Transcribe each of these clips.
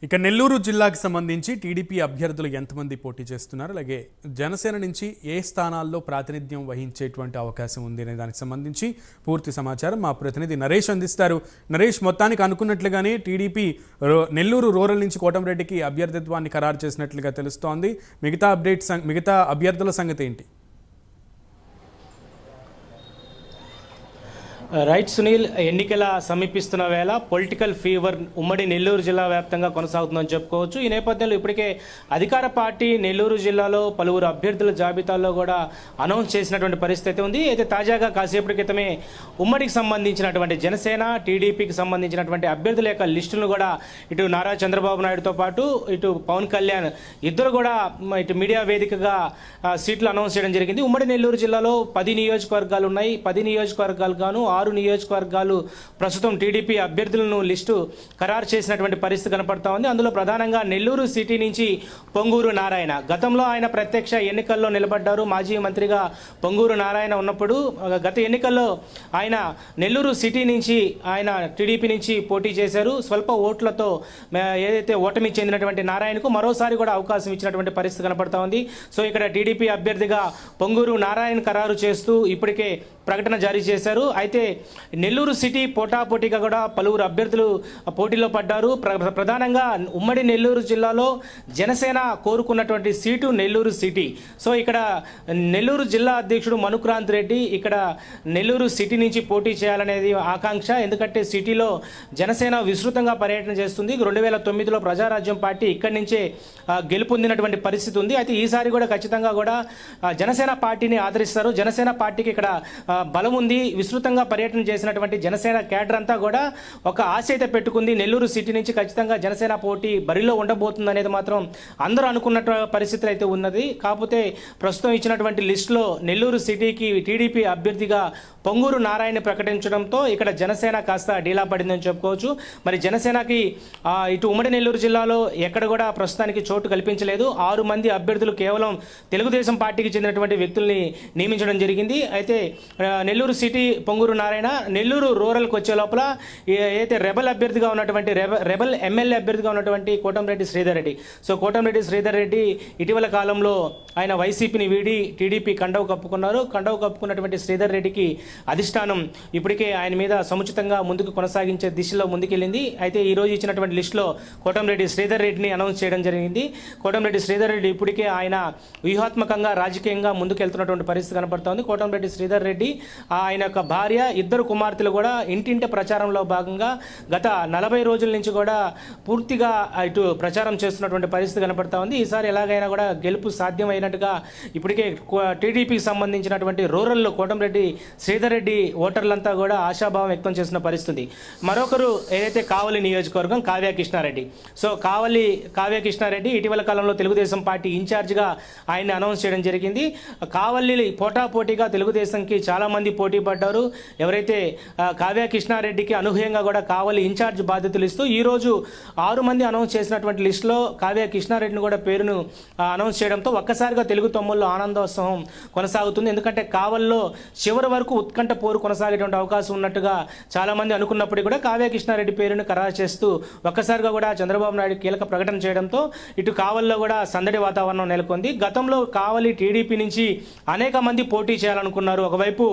ఇక నెల్లూరు జిల్లాకు సంబంధించి టీడీపీ అభ్యర్థులు ఎంతమంది పోటీ చేస్తున్నారు, అలాగే జనసేన నుంచి ఏ స్థానాల్లో ప్రాతినిధ్యం వహించేటువంటి అవకాశం ఉంది అనే దానికి సంబంధించి పూర్తి సమాచారం మా ప్రతినిధి నరేష్ అందిస్తారు. నరేష్, మొత్తానికి అనుకున్నట్లుగానే టీడీపీ నెల్లూరు రూరల్ నుంచి కోటంరెడ్డికి అభ్యర్థిత్వాన్ని ఖరారు చేసినట్లుగా తెలుస్తోంది. మిగతా అభ్యర్థుల సంగతి ఏంటి? రైట్ సునీల్, ఎన్నికల సమీపిస్తున్న వేళ పొలిటికల్ ఫీవర్ ఉమ్మడి నెల్లూరు జిల్లా వ్యాప్తంగా కొనసాగుతుందని చెప్పుకోవచ్చు. ఈ నేపథ్యంలో ఇప్పటికే అధికార పార్టీ నెల్లూరు జిల్లాలో పలువురు అభ్యర్థుల జాబితాల్లో కూడా అనౌన్స్ చేసినటువంటి పరిస్థితి ఉంది. అయితే తాజాగా కాసేపటి క్రితమే ఉమ్మడికి సంబంధించినటువంటి జనసేన, టీడీపీకి సంబంధించినటువంటి అభ్యర్థుల యొక్క లిస్టులను కూడా ఇటు నారా చంద్రబాబు నాయుడుతో పాటు ఇటు పవన్ కళ్యాణ్ ఇద్దరు కూడా ఇటు మీడియా వేదికగా సీట్లు అనౌన్స్ చేయడం జరిగింది. ఉమ్మడి నెల్లూరు జిల్లాలో 10 నియోజకవర్గాలు ఉన్నాయి. 10 నియోజకవర్గాలు గాను 6 నియోజకవర్గాలు ప్రస్తుతం టీడీపీ అభ్యర్థులను లిస్టు ఖరారు చేసినటువంటి పరిస్థితి కనపడతా ఉంది. అందులో ప్రధానంగా నెల్లూరు సిటీ నుంచి పొంగూరు నారాయణ, గతంలో ఆయన ప్రత్యక్ష ఎన్నికల్లో నిలబడ్డారు. మాజీ మంత్రిగా పొంగూరు నారాయణ ఉన్నప్పుడు గత ఎన్నికల్లో ఆయన నెల్లూరు సిటీ నుంచి ఆయన టీడీపీ నుంచి పోటీ చేశారు. స్వల్ప ఓట్లతో ఏదైతే ఓటమి చెందినటువంటి నారాయణకు మరోసారి కూడా అవకాశం ఇచ్చినటువంటి పరిస్థితి కనపడతా ఉంది. సో ఇక్కడ టీడీపీ అభ్యర్థిగా పొంగూరు నారాయణ ఖరారు చేస్తూ ఇప్పటికే ప్రకటన జారీ చేశారు. అయితే నెల్లూరు సిటీ పోటాపోటీగా కూడా పలువురు అభ్యర్థులు పోటీలో పడ్డారు. ప్రధానంగా ఉమ్మడి నెల్లూరు జిల్లాలో జనసేన కోరుకున్నటువంటి సీటు నెల్లూరు సిటీ. సో ఇక్కడ నెల్లూరు జిల్లా అధ్యక్షుడు మనుక్రాంత్ రెడ్డి ఇక్కడ నెల్లూరు సిటీ నుంచి పోటీ చేయాలనేది ఆకాంక్ష. ఎందుకంటే సిటీలో జనసేన విస్తృతంగా పర్యటన చేస్తుంది. 2009లో ప్రజారాజ్యం పార్టీ ఇక్కడి నుంచే గెలుపొందినటువంటి పరిస్థితి ఉంది. అయితే ఈసారి కూడా ఖచ్చితంగా కూడా జనసేన పార్టీని ఆదరిస్తారు. జనసేన పార్టీకి ఇక్కడ బలం ఉంది. విస్తృతంగా పర్యటన చేసినటువంటి జనసేన కేడర్ అంతా కూడా ఒక ఆశ అయితే పెట్టుకుంది. నెల్లూరు సిటీ నుంచి ఖచ్చితంగా జనసేన పోటీ బరిలో ఉండబోతుంది అనేది మాత్రం అందరూ అనుకున్న పరిస్థితులు అయితే ఉన్నది. కాకపోతే ప్రస్తుతం ఇచ్చినటువంటి లిస్టులో నెల్లూరు సిటీకి టీడీపీ అభ్యర్థిగా పొంగూరు నారాయణ ప్రకటించడంతో ఇక్కడ జనసేన కాస్త డీలా పడిందని చెప్పుకోవచ్చు. మరి జనసేనకి ఇటు ఉమ్మడి నెల్లూరు జిల్లాలో ఎక్కడ కూడా ప్రస్తుతానికి చోటు కల్పించలేదు. 6 మంది అభ్యర్థులు కేవలం తెలుగుదేశం పార్టీకి చెందినటువంటి వ్యక్తుల్ని నియమించడం జరిగింది. అయితే నెల్లూరు సిటీ పొంగూరు నారాయణ, నెల్లూరు రూరల్కి వచ్చే లోపల ఏదైతే రెబల్ అభ్యర్థిగా ఉన్నటువంటి రెబల్ ఎమ్మెల్యే అభ్యర్థిగా ఉన్నటువంటి కోటంరెడ్డి శ్రీధర్ రెడ్డి. సో కోటంరెడ్డి శ్రీధర్ రెడ్డి ఇటీవల కాలంలో ఆయన వైసీపీని వీడి టీడీపీ కండవ కప్పుకున్నారు. కండవ కప్పుకున్నటువంటి శ్రీధర్ రెడ్డికి అధిష్టానం ఇప్పటికే ఆయన మీద సముచితంగా ముందుకు కొనసాగించే దిశలో ముందుకెళ్ళింది. అయితే ఈ రోజు ఇచ్చినటువంటి లిస్టులో కోటంరెడ్డి శ్రీధర్ రెడ్డిని అనౌన్స్ చేయడం జరిగింది. కోటంరెడ్డి శ్రీధర్ రెడ్డి ఇప్పటికే ఆయన వ్యూహాత్మకంగా రాజకీయంగా ముందుకెళ్తున్నటువంటి పరిస్థితి కనపడుతోంది. కోటంరెడ్డి శ్రీధర్ రెడ్డి, ఆయన యొక్క భార్య, 2 కుమార్తెలు కూడా ఇంటింటి ప్రచారంలో భాగంగా గత 40 రోజుల నుంచి కూడా పూర్తిగా ఇటు ప్రచారం చేస్తున్నటువంటి పరిస్థితి కనపడతా ఉంది. ఈసారి ఎలాగైనా కూడా గెలుపు సాధ్యమైనట్టుగా ఇప్పటికే టీడీపీకి సంబంధించినటువంటి రూరల్లో కోటంరెడ్డి శ్రీధర్ రెడ్డి ఓటర్లంతా కూడా ఆశాభావం వ్యక్తం చేసిన పరిస్థితి. మరొకరు ఏదైతే కావలి నియోజకవర్గం కావ్య కృష్ణారెడ్డి. సో కావ్య కృష్ణారెడ్డి ఇటీవల కాలంలో తెలుగుదేశం పార్టీ ఇన్ఛార్జిగా ఆయన అనౌన్స్ చేయడం జరిగింది. కావలి పోటాపోటీగా తెలుగుదేశంకి చాలామంది పోటీ పడ్డారు. ఎవరైతే కావ్య కృష్ణారెడ్డికి అనూహ్యంగా కూడా కావలి ఇన్ఛార్జ్ బాధ్యతలు ఇస్తూ ఈరోజు 6 మంది అనౌన్స్ చేసినటువంటి లిస్టులో కావ్య కృష్ణారెడ్డిని కూడా పేరును అనౌన్స్ చేయడంతో ఒక్కసారిగా తెలుగు తమ్ముళ్ళు ఆనందోత్సవం కొనసాగుతుంది. ఎందుకంటే కావల్లో చివరి వరకు ఉత్కంఠ పోరు కొనసాగేటువంటి అవకాశం ఉన్నట్టుగా చాలామంది అనుకున్నప్పటికీ కూడా కావ్య కృష్ణారెడ్డి పేరును ఖరారు చేస్తూ ఒక్కసారిగా కూడా చంద్రబాబు నాయుడు కీలక ప్రకటన చేయడంతో ఇటు కావల్లో కూడా సందడి వాతావరణం నెలకొంది. గతంలో కావలి టీడీపీ నుంచి అనేక మంది పోటీ చేయాలనుకున్నారు. ఒకవైపు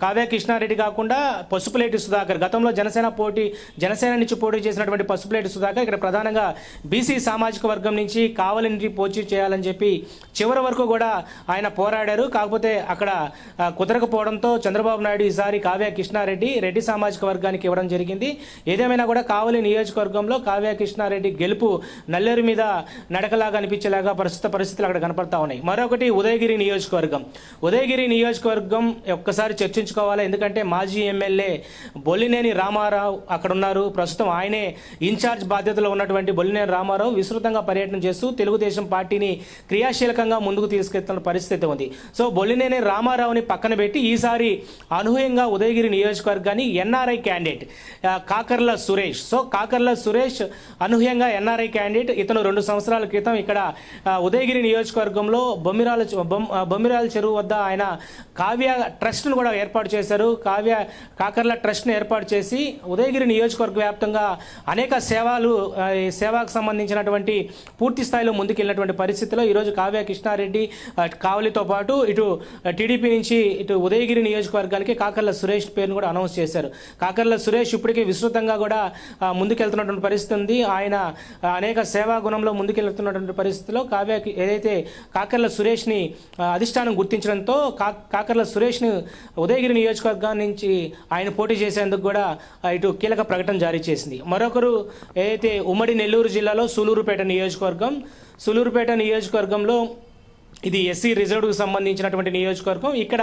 కావ్య కృష్ణారెడ్డి కాకుండా పసుపులేటి సుధాకర్, గతంలో జనసేన నుంచి పోటీ చేసినటువంటి పసుపులేటి సుధాకర్ ఇక్కడ ప్రధానంగా బీసీ సామాజిక వర్గం నుంచి కావలి నుంచి పోటీ చేయాలని చెప్పి చివరి వరకు కూడా ఆయన పోరాడారు. కాకపోతే అక్కడ కుదరకపోవడంతో చంద్రబాబు నాయుడు ఈసారి కావ్య కృష్ణారెడ్డి రెడ్డి సామాజిక వర్గానికి ఇవ్వడం జరిగింది. ఏదేమైనా కూడా కావలి నియోజకవర్గంలో కావ్య కృష్ణారెడ్డి గెలుపు నల్లేరు మీద నడకలాగా అనిపించేలాగా పరిస్థితులు అక్కడ కనపడతా ఉన్నాయి. మరొకటి ఉదయగిరి నియోజకవర్గం ఒక్కసారి చర్చించుకోవాలి. ఎందుకంటే మాజీ ఎమ్మెల్యే బొల్లినేని రామారావు అక్కడ ఉన్నారు. ప్రస్తుతం ఆయనే ఇన్ఛార్జ్ బాధ్యతలో ఉన్నటువంటి బొల్లినేని రామారావు విస్తృతంగా పర్యటన చేస్తూ తెలుగుదేశం పార్టీని క్రియాశీలకంగా ముందుకు తీసుకెళ్తున్న పరిస్థితి ఉంది. సో బొల్లినేని రామారావుని పక్కన పెట్టి ఈసారి అనూహ్యంగా ఉదయగిరి నియోజకవర్గాన్ని NRI candidate Kakarla Suresh. So Kakarla Suresh అనూహ్యంగా ఎన్ఆర్ఐ క్యాండిడేట్. ఇతను 2 సంవత్సరాల క్రితం ఇక్కడ ఉదయగిరి నియోజకవర్గంలో బొమ్మిరాల చెరువు వద్ద ఆయన కావ్య ట్రస్ట్ను కూడా ఏర్పాటు చేశారు. కాకర్ల ట్రస్ట్ను ఏర్పాటు చేసి ఉదయగిరి నియోజకవర్గ వ్యాప్తంగా అనేక సేవాకు సంబంధించినటువంటి పూర్తి స్థాయిలో ముందుకెళ్ళినటువంటి పరిస్థితిలో ఈరోజు కావ్య కృష్ణారెడ్డి కావలితో పాటు ఇటు టీడీపీ నుంచి ఇటు ఉదయగిరి నియోజకవర్గానికి కాకర్ల సురేష్ పేరును కూడా అనౌన్స్ చేశారు. కాకర్ల సురేష్ ఇప్పటికే విస్తృతంగా కూడా ముందుకెళ్తున్నటువంటి పరిస్థితి ఉంది. ఆయన అనేక సేవా గుణంలో ముందుకెళ్తున్నటువంటి పరిస్థితిలో కావ్యకి ఏదైతే కాకర్ల సురేష్ని అధిష్టానం గుర్తించడంతో కాకర్ల సురేష్ని ఉదయగిరి నియోజకవర్గం నుంచి ఆయన పోటీ చేసేందుకు కూడా ఇటు కీలక ప్రకటన జారీ చేసింది. మరొకరు ఏదైతే ఉమ్మడి నెల్లూరు జిల్లాలో సూలూరుపేట నియోజకవర్గంలో ఇది ఎస్సీ రిజర్వ్కి సంబంధించినటువంటి నియోజకవర్గం. ఇక్కడ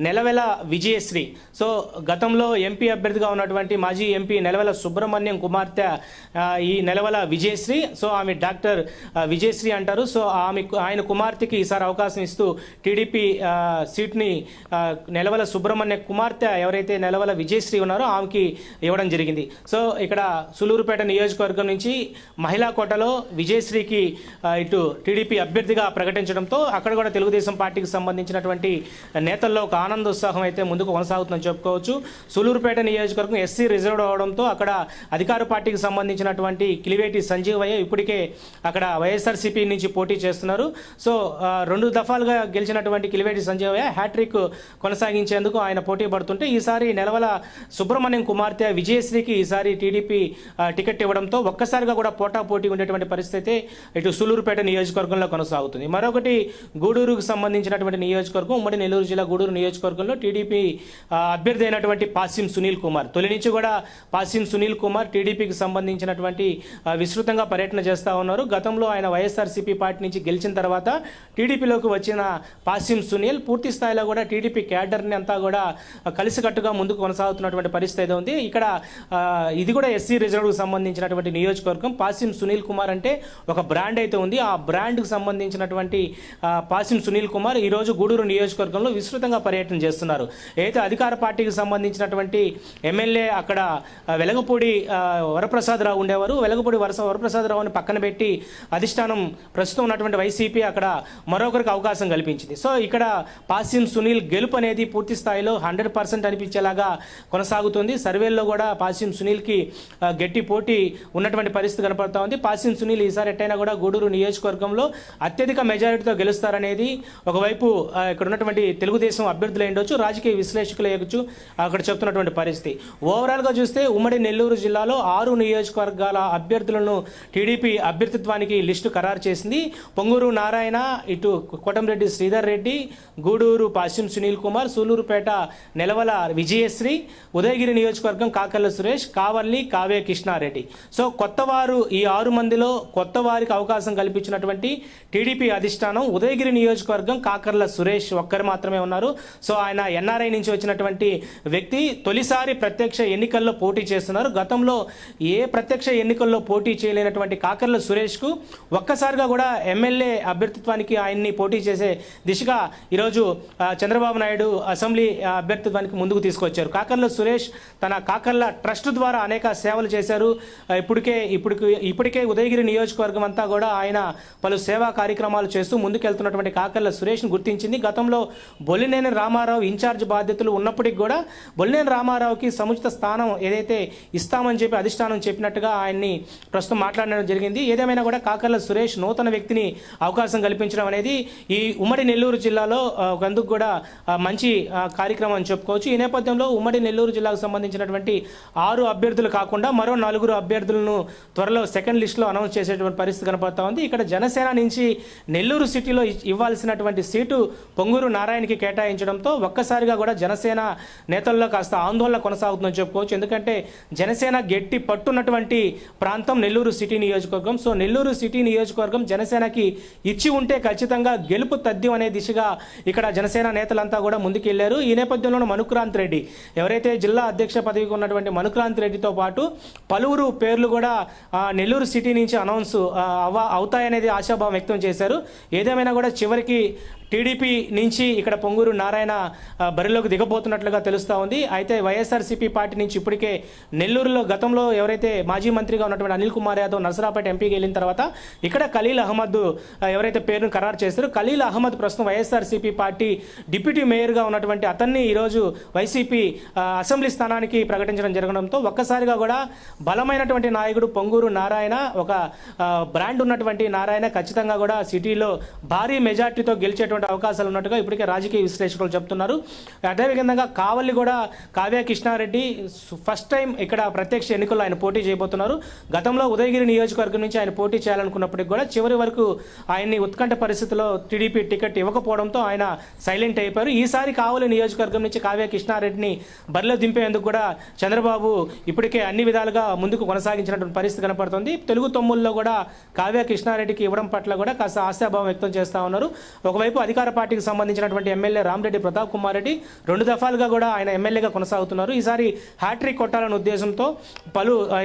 నెలవెల విజయశ్రీ, సో గతంలో ఎంపీ అభ్యర్థిగా ఉన్నటువంటి మాజీ ఎంపీ నెలవెల సుబ్రహ్మణ్యం కుమార్తె ఈ నెలవెల విజయశ్రీ. సో ఆమె డాక్టర్ విజయశ్రీ అంటారు. సో ఆయన కుమార్తెకి ఈసారి అవకాశం ఇస్తూ టీడీపీ సీట్ని నెలవెల సుబ్రహ్మణ్య కుమార్తె ఎవరైతే నెలవెల విజయశ్రీ ఉన్నారో ఆమెకి ఇవ్వడం జరిగింది. సో ఇక్కడ సూలూరుపేట నియోజకవర్గం నుంచి మహిళా కోటలో విజయశ్రీకి ఇటు టీడీపీ అభ్యర్థిగా ప్రకటించడంతో అక్కడ కూడా తెలుగుదేశం పార్టీకి సంబంధించినటువంటి నేతల్లో ఒక ఆనందోత్సాహం అయితే ముందుకు కొనసాగుతుందని చెప్పుకోవచ్చు. సూలూరుపేట నియోజకవర్గం ఎస్సీ రిజర్వ్డ్ అవడంతో అక్కడ అధికార పార్టీకి సంబంధించినటువంటి కిలివేటి సంజీవయ్య ఇప్పటికే అక్కడ వైఎస్ఆర్సీపీ నుంచి పోటీ చేస్తున్నారు. సో 2 దఫాలుగా గెలిచినటువంటి కిలివేటి సంజీవయ్య హ్యాట్రిక్ కొనసాగించేందుకు ఆయన పోటీ పడుతుంటే ఈసారి నెలవల సుబ్రహ్మణ్యం కుమార్తె విజయశ్రీకి ఈసారి టీడీపీ టికెట్ ఇవ్వడంతో ఒక్కసారిగా కూడా పోటాపోటీ ఉండేటువంటి పరిస్థితి ఇటు సూలూరుపేట నియోజకవర్గంలో కొనసాగుతుంది. మరొకటి గూడూరుకు సంబంధించినటువంటి నియోజకవర్గం, ఉమ్మడి నెల్లూరు జిల్లా గూడూరు నియోజకవర్గంలో టీడీపీ అభ్యర్థి అయినటువంటి పాసిం సునీల్ కుమార్, తొలి నుంచి కూడా పాసిం సునీల్ కుమార్ టీడీపీకి సంబంధించినటువంటి విస్తృతంగా పర్యటన చేస్తూ ఉన్నారు. గతంలో ఆయన వైఎస్ఆర్సీపీ పార్టీ నుంచి గెలిచిన తర్వాత టీడీపీలోకి వచ్చిన పాసిం సునీల్ పూర్తి స్థాయిలో కూడా టీడీపీ క్యాడర్ని అంతా కూడా కలిసికట్టుగా ముందుకు కొనసాగుతున్నటువంటి పరిస్థితి ఉంది. ఇక్కడ ఇది కూడా ఎస్సీ రిజర్వ్కు సంబంధించినటువంటి నియోజకవర్గం. పాసిం సునీల్ కుమార్ అంటే ఒక బ్రాండ్ అయితే ఉంది. ఆ బ్రాండ్కు సంబంధించినటువంటి పాసిం సునీల్ కుమార్ ఈరోజు గూడూరు నియోజకవర్గంలో విస్తృతంగా పర్యటన చేస్తున్నారు. అయితే అధికార పార్టీకి సంబంధించినటువంటి ఎమ్మెల్యే అక్కడ వెలగపూడి వరప్రసాదరావు ఉండేవారు. వెలగపూడి వరప్రసాదరావుని పక్కన పెట్టి అధిష్టానం ప్రస్తుతం ఉన్నటువంటి వైసీపీ అక్కడ మరొకరికి అవకాశం కల్పించింది. సో ఇక్కడ పాసిం సునీల్ గెలుపు అనేది పూర్తి స్థాయిలో 100% అనిపించేలాగా కొనసాగుతుంది. సర్వేల్లో కూడా పాసిం సునీల్కి గట్టి పోటీ ఉన్నటువంటి పరిస్థితి కనపడతా ఉంది. పాసిం సునీల్ ఈసారి ఎట్టయినా కూడా గూడూరు నియోజకవర్గంలో అత్యధిక మెజారిటీతో గెలుస్తారనేది ఒకవైపు ఇక్కడ ఉన్నటువంటి తెలుగుదేశం అభ్యర్థులు ఉండొచ్చు, రాజకీయ విశ్లేషకులు అయ్యొచ్చు అక్కడ చెప్తున్నటువంటి పరిస్థితి. ఓవరాల్గా చూస్తే ఉమ్మడి నెల్లూరు జిల్లాలో 6 నియోజకవర్గాల అభ్యర్థులను టీడీపీ అభ్యర్థిత్వానికి లిస్టు ఖరారు చేసింది. పొంగూరు నారాయణ, ఇటు కోటంరెడ్డి శ్రీధర్ రెడ్డి, గూడూరు పాసిం సునీల్ కుమార్, సూలూరుపేట నెలవల విజయశ్రీ, ఉదయగిరి నియోజకవర్గం కాకర్ల సురేష్, కావల్లి కావ్య కృష్ణారెడ్డి. సో కొత్తవారు ఈ 6 మందిలో కొత్త వారికి అవకాశం కల్పించినటువంటి టీడీపీ అధిష్టానం ఉదయగిరి నియోజకవర్గం కాకర్ల సురేష్ ఒక్కరు మాత్రమే ఉన్నారు. సో ఆయన ఎన్ఆర్ఐ నుంచి వచ్చినటువంటి వ్యక్తి, తొలిసారి ప్రత్యక్ష ఎన్నికల్లో పోటీ చేస్తున్నారు. గతంలో ఏ ప్రత్యక్ష ఎన్నికల్లో పోటీ చేయలేనటువంటి కాకర్ల సురేష్కు ఒక్కసారిగా కూడా ఎమ్మెల్యే అభ్యర్థిత్వానికి ఆయన్ని పోటీ చేసే దిశగా ఈరోజు చంద్రబాబు నాయుడు అసెంబ్లీ అభ్యర్థిత్వానికి ముందుకు తీసుకొచ్చారు. కాకర్ల సురేష్ తన కాకర్ల ట్రస్ట్ ద్వారా అనేక సేవలు చేశారు. ఇప్పటికే ఉదయగిరి నియోజకవర్గం అంతా కూడా ఆయన పలు సేవా కార్యక్రమాలు చేస్తూ ముందుకెళ్తున్నటువంటి కాకర్ల సురేష్ను గుర్తించింది. గతంలో బొల్లినేని రామారావు ఇన్ఛార్జ్ బాధ్యతలు ఉన్నప్పటికీ కూడా బొల్లినేని రామారావుకి సముచిత స్థానం ఏదైతే ఇస్తామని చెప్పి అధిష్టానం చెప్పినట్టుగా ఆయన్ని ప్రస్తుతం మాట్లాడడం జరిగింది. ఏదేమైనా కూడా కాకర్ల సురేష్ నూతన వ్యక్తిని అవకాశం కల్పించడం అనేది ఈ ఉమ్మడి నెల్లూరు జిల్లాలో అందుకు కూడా మంచి కార్యక్రమం అని చెప్పుకోవచ్చు. ఈ నేపథ్యంలో ఉమ్మడి నెల్లూరు జిల్లాకు సంబంధించినటువంటి 6 అభ్యర్థులు కాకుండా మరో 4 అభ్యర్థులను త్వరలో సెకండ్ లిస్టులో అనౌన్స్ చేసేటువంటి పరిస్థితి కనపడతా ఉంది. ఇక్కడ జనసేన నుంచి నెల్లూరు సిటీలో ఇవ్వాల్సినటువంటి సీటు పొంగూరు నారాయణకి కేటాయించడంతో ఒక్కసారిగా కూడా జనసేన నేతల్లో కాస్త ఆందోళన కొనసాగుతుందని చెప్పుకోవచ్చు. ఎందుకంటే జనసేన గట్టి పట్టున్నటువంటి ప్రాంతం నెల్లూరు సిటీ నియోజకవర్గం. సో నెల్లూరు సిటీ నియోజకవర్గం జనసేనకి ఇచ్చి ఉంటే ఖచ్చితంగా గెలుపు తథ్యం అనే దిశగా ఇక్కడ జనసేన నేతలంతా కూడా ముందుకెళ్లారు. ఈ నేపథ్యంలో మనుక్రాంత్ రెడ్డి ఎవరైతే జిల్లా అధ్యక్ష పదవికి ఉన్నటువంటి మనుక్రాంత్ రెడ్డితో పాటు పలువురు పేర్లు కూడా నెల్లూరు సిటీ నుంచి అనౌన్స్ అవుతాయనేది ఆశాభావం వ్యక్తం చేశారు. ఏదేమైనా కూడా చివరికి టీడీపీ నుంచి ఇక్కడ పొంగూరు నారాయణ బరిలోకి దిగబోతున్నట్లుగా తెలుస్తూ ఉంది. అయితే వైఎస్ఆర్సీపీ పార్టీ నుంచి ఇప్పటికే నెల్లూరులో గతంలో ఎవరైతే మాజీ మంత్రిగా ఉన్నటువంటి అనిల్ కుమార్ యాదవ్ నరసరాపేట ఎంపీకి వెళ్ళిన తర్వాత ఇక్కడ ఖలీల్ అహ్మద్ ఎవరైతే పేరును ఖరారు చేస్తారో ఖలీల్ అహ్మద్ ప్రస్తుతం వైఎస్ఆర్సీపీ పార్టీ డిప్యూటీ మేయర్గా ఉన్నటువంటి అతన్ని ఈరోజు వైసీపీ అసెంబ్లీ స్థానానికి ప్రకటించడం జరగడంతో ఒక్కసారిగా కూడా బలమైనటువంటి నాయకుడు పొంగూరు నారాయణ, ఒక బ్రాండ్ ఉన్నటువంటి నారాయణ ఖచ్చితంగా కూడా సిటీలో భారీ మెజార్టీతో గెలిచేటువంటి అవకాశాలు ఉన్నట్టుగా ఇప్పటికే రాజకీయ విశ్లేషకులు చెప్తున్నారు. అదేవిధంగా కావలి కూడా కావ్య కృష్ణారెడ్డి ఫస్ట్ టైం ఇక్కడ ప్రత్యక్ష ఎన్నికల్లో ఆయన పోటీ చేయబోతున్నారు. గతంలో ఉదయగిరి నియోజకవర్గం నుంచి ఆయన పోటీ చేయాలనుకున్నప్పటికీ కూడా చివరి వరకు ఆయన్ని ఉత్కంఠ పరిస్థితిలో టీడీపీ టికెట్ ఇవ్వకపోవడంతో ఆయన సైలెంట్ అయిపోయారు. ఈసారి కావలి నియోజకవర్గం నుంచి కావ్య కృష్ణారెడ్డిని బరిలో దింపేందుకు కూడా చంద్రబాబు ఇప్పటికే అన్ని విధాలుగా ముందుకు కొనసాగించినటువంటి పరిస్థితి కనపడుతుంది. తెలుగు తమ్ముల్లో కూడా కావ్య కృష్ణారెడ్డికి ఇవ్వడం పట్ల కూడా కాస్త ఆశాభావం వ్యక్తం చేస్తూ ఉన్నారు. ఒకవైపు అధికార పార్టీకి సంబంధించినటువంటి ఎమ్మెల్యే రామిరెడ్డి ప్రతాప్ కుమార్ రెడ్డి 2 దఫాలుగా కూడా ఆయన ఎమ్మెల్యేగా కొనసాగుతున్నారు. ఈసారి హ్యాట్రిక్ కొట్టాలనే ఉద్దేశంతో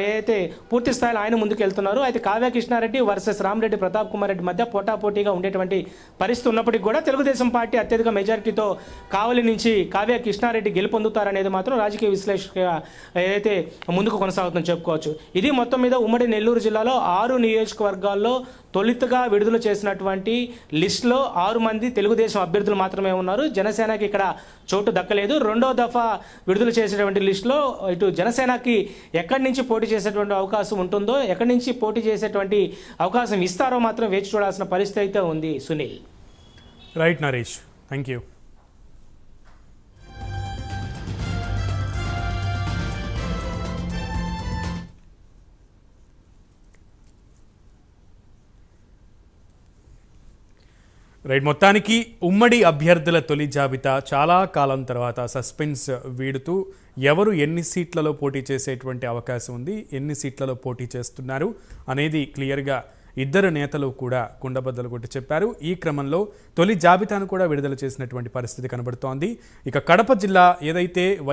ఏదైతే పూర్తి స్థాయిలో ఆయన ముందుకు వెళ్తున్నారు. అయితే కావ్య కృష్ణారెడ్డి వర్సెస్ రామిరెడ్డి ప్రతాప్ కుమార్ రెడ్డి మధ్య పోటాపోటీగా ఉండేటువంటి పరిస్థితి ఉన్నప్పటికీ కూడా తెలుగుదేశం పార్టీ అత్యధిక మెజారిటీతో కావలి నుంచి కావ్య కృష్ణారెడ్డి గెలుపొందుతారనేది మాత్రం రాజకీయ విశ్లేషక ఏదైతే ముందుకు కొనసాగుతుందని చెప్పుకోవచ్చు. ఇది మొత్తం మీద ఉమ్మడి నెల్లూరు జిల్లాలో 6 నియోజకవర్గాల్లో తొలుతగా విడుదల చేసినటువంటి లిస్టులో 6 మంది తెలుగుదేశం అభ్యర్థులు మాత్రమే ఉన్నారు. జనసేనకి ఇక్కడ చోటు దక్కలేదు. 2వ దఫా విడుదల చేసేటువంటి లిస్టులో ఇటు జనసేనకి ఎక్కడి నుంచి పోటీ చేసేటువంటి అవకాశం ఉంటుందో, ఎక్కడి నుంచి పోటీ చేసేటువంటి అవకాశం ఇస్తారో మాత్రం వేచి చూడాల్సిన పరిస్థితి అయితే ఉంది. Sunil. Right Naresh, thank you. Right, మొత్తానికి ఉమ్మడి అభ్యర్థుల తొలి జాబితా చాలా కాలం తర్వాత సస్పెన్స్ వీడుతూ ఎవరు ఎన్ని సీట్లలో పోటీ చేసేటువంటి అవకాశం ఉంది, ఎన్ని సీట్లలో పోటీ చేస్తున్నారు అనేది క్లియర్గా ఇద్దరు నేతలు కూడా కుండబద్దలు కొట్టి చెప్పారు. ఈ క్రమంలో తొలి జాబితాను కూడా విడుదల చేసినటువంటి పరిస్థితి కనబడుతోంది. ఇక కడప జిల్లా ఏదైతే